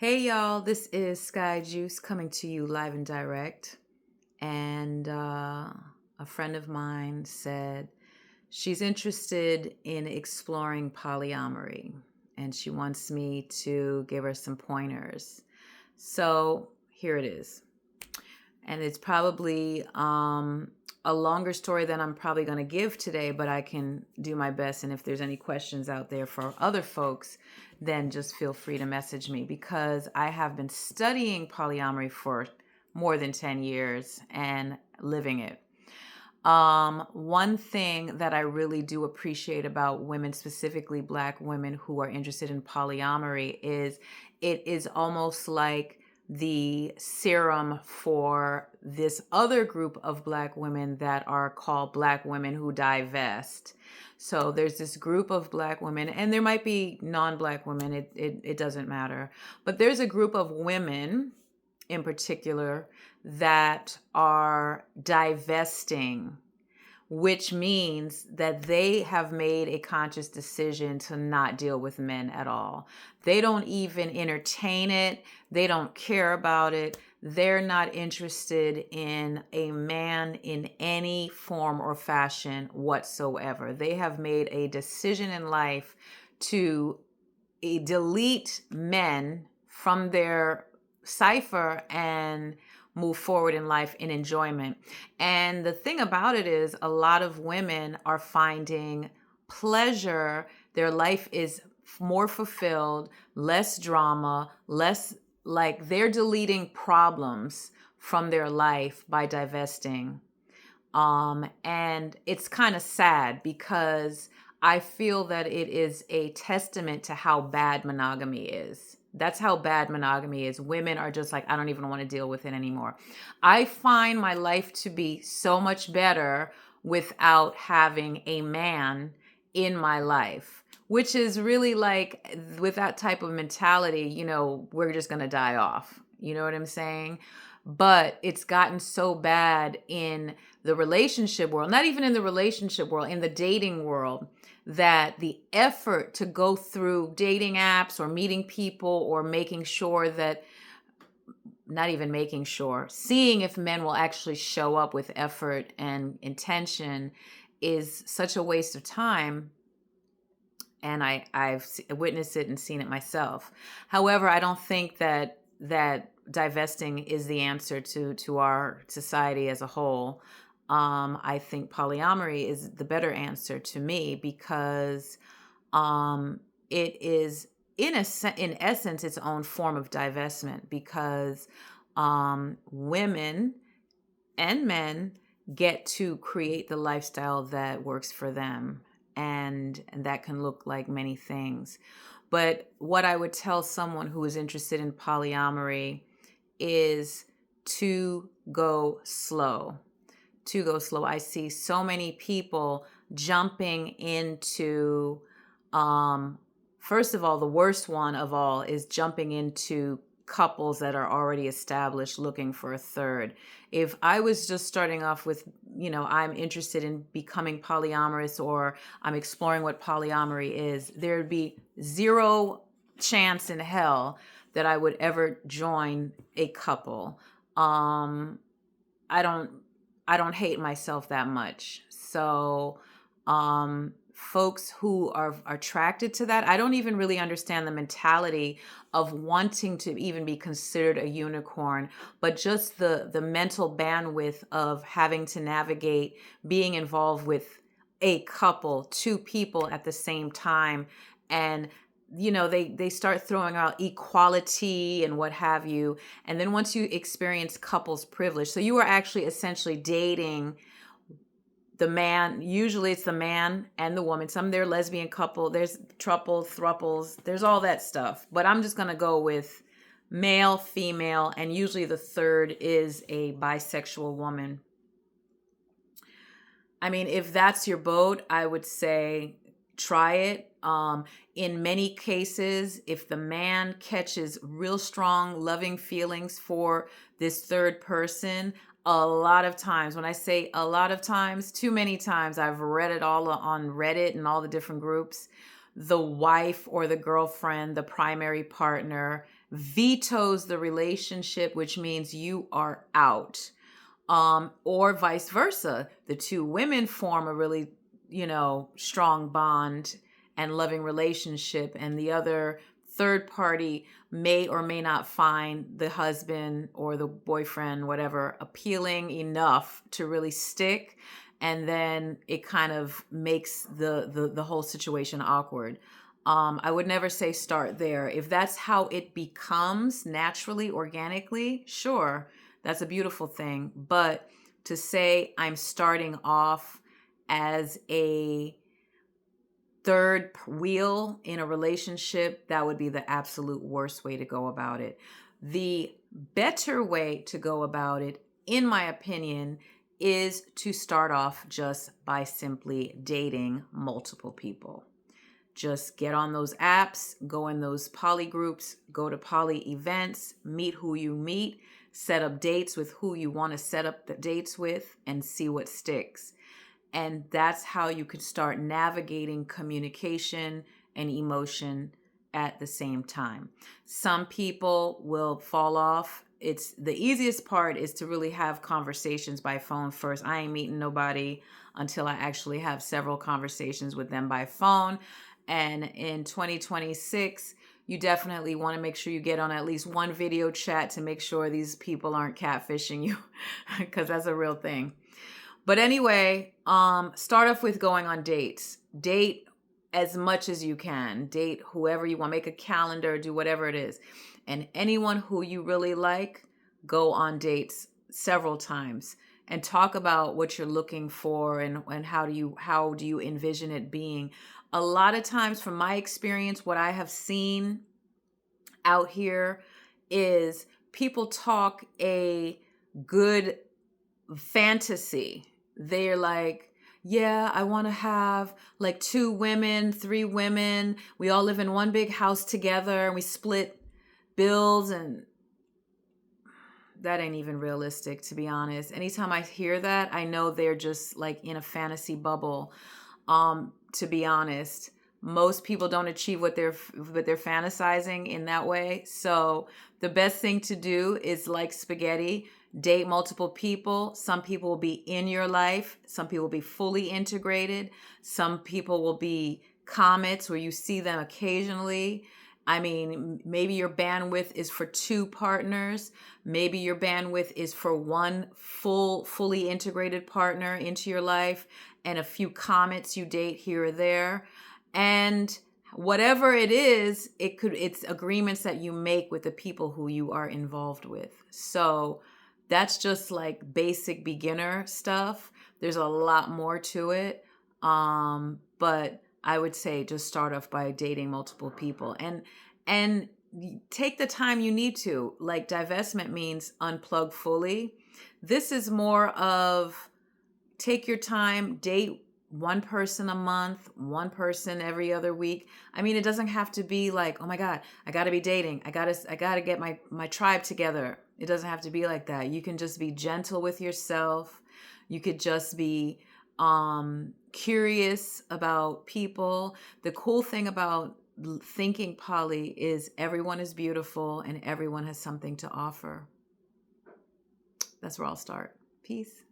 Hey y'all, this is Sky Juice coming to you live and direct. And a friend of mine said she's interested in exploring polyamory and she wants me to give her some pointers. So here it is. And it's probably a longer story than I'm probably going to give today, but I can do my best. And if there's any questions out there for other folks, then just feel free to message me because I have been studying polyamory for more than 10 years and living it. One thing that I really do appreciate about women, specifically Black women who are interested in polyamory, is it is almost like the serum for this other group of Black women that are called Black women who divest. So there's this group of Black women, and there might be non-Black women, it doesn't matter. But there's a group of women in particular that are divesting, which means that they have made a conscious decision to not deal with men at all. They don't even entertain it. They don't care about it. They're not interested in a man in any form or fashion whatsoever. They have made a decision in life to delete men from their cipher and move forward in life in enjoyment. And the thing about it is, a lot of women are finding pleasure. Their life is more fulfilled, less drama, less like they're deleting problems from their life by divesting. And it's kind of sad because I feel that it is a testament to how bad monogamy is. That's how bad monogamy is. Women are just like, I don't even want to deal with it anymore. I find my life to be so much better without having a man in my life, which is really like, with that type of mentality, we're just going to die off. You know what I'm saying? But it's gotten so bad in the relationship world, not even in the relationship world, in the dating world, that the effort to go through dating apps or meeting people or making sure that, not even making sure, seeing if men will actually show up with effort and intention is such a waste of time. And I've witnessed it and seen it myself. However, I don't think that divesting is the answer to our society as a whole. I think polyamory is the better answer to me because it is in essence its own form of divestment because women and men get to create the lifestyle that works for them, and that can look like many things. But what I would tell someone who is interested in polyamory is to go slow. To go slow. I see so many people jumping into, first of all, the worst one of all is jumping into couples that are already established looking for a third. If I was just starting off with, I'm interested in becoming polyamorous or I'm exploring what polyamory is, there'd be zero chance in hell that I would ever join a couple. I don't hate myself that much. So, folks who are attracted to that, I don't even really understand the mentality of wanting to even be considered a unicorn, but just the mental bandwidth of having to navigate being involved with a couple, two people at the same time. And they start throwing out equality and what have you. And then once you experience couples privilege, so you are actually essentially dating the man. Usually it's the man and the woman. Some they're lesbian couple, there's truples, thruples, there's all that stuff. But I'm just going to go with male, female, and usually the third is a bisexual woman. I mean, if that's your boat, I would say try it. In many cases, if the man catches real strong, loving feelings for this third person, a lot of times, when I say a lot of times, too many times, I've read it all on Reddit and all the different groups. the wife or the girlfriend, the primary partner, vetoes the relationship, which means you are out. Or vice versa. The two women form a really, strong bond and loving relationship, and the other third party may or may not find the husband or the boyfriend, whatever, appealing enough to really stick. And then it kind of makes the whole situation awkward. I would never say start there. If that's how it becomes naturally, organically, sure, that's a beautiful thing. But to say I'm starting off as a third wheel in a relationship, that would be the absolute worst way to go about it. The better way to go about it, in my opinion, is to start off just by simply dating multiple people. Just get on those apps, go in those poly groups, go to poly events, meet who you meet, set up dates with who you want to set up the dates with, and see what sticks. And that's how you could start navigating communication and emotion at the same time. Some people will fall off. It's the easiest part is to really have conversations by phone first. I ain't meeting nobody until I actually have several conversations with them by phone. And in 2026, you definitely want to make sure you get on at least one video chat to make sure these people aren't catfishing you, because that's a real thing. But anyway, start off with going on dates. Date as much as you can. Date whoever you want. Make a calendar, do whatever it is. And anyone who you really like, go on dates several times and talk about what you're looking for and how do you envision it being. A lot of times, from my experience, what I have seen out here is people talk a good fantasy. They're like, yeah, I want to have like 2 women, 3 women. We all live in one big house together and we split bills, and that ain't even realistic, to be honest. Anytime I hear that, I know they're just like in a fantasy bubble. To be honest, most people don't achieve what they're fantasizing in that way. So the best thing to do is, like spaghetti, date multiple people. Some people will be in your life. Some people will be fully integrated. Some people will be comets where you see them occasionally. I mean, maybe your bandwidth is for 2 partners. Maybe your bandwidth is for one fully integrated partner into your life and a few comets you date here or there. And whatever it is, it's agreements that you make with the people who you are involved with. So that's just like basic beginner stuff. There's a lot more to it. But I would say just start off by dating multiple people and take the time you need to. Like divestment means unplug fully. This is more of take your time, date one person a month, one person every other week. I mean, it doesn't have to be like, oh my God, I got to be dating. I got to get my tribe together. It doesn't have to be like that. You can just be gentle with yourself. You could just be curious about people. The cool thing about thinking poly is everyone is beautiful and everyone has something to offer. That's where I'll start. Peace.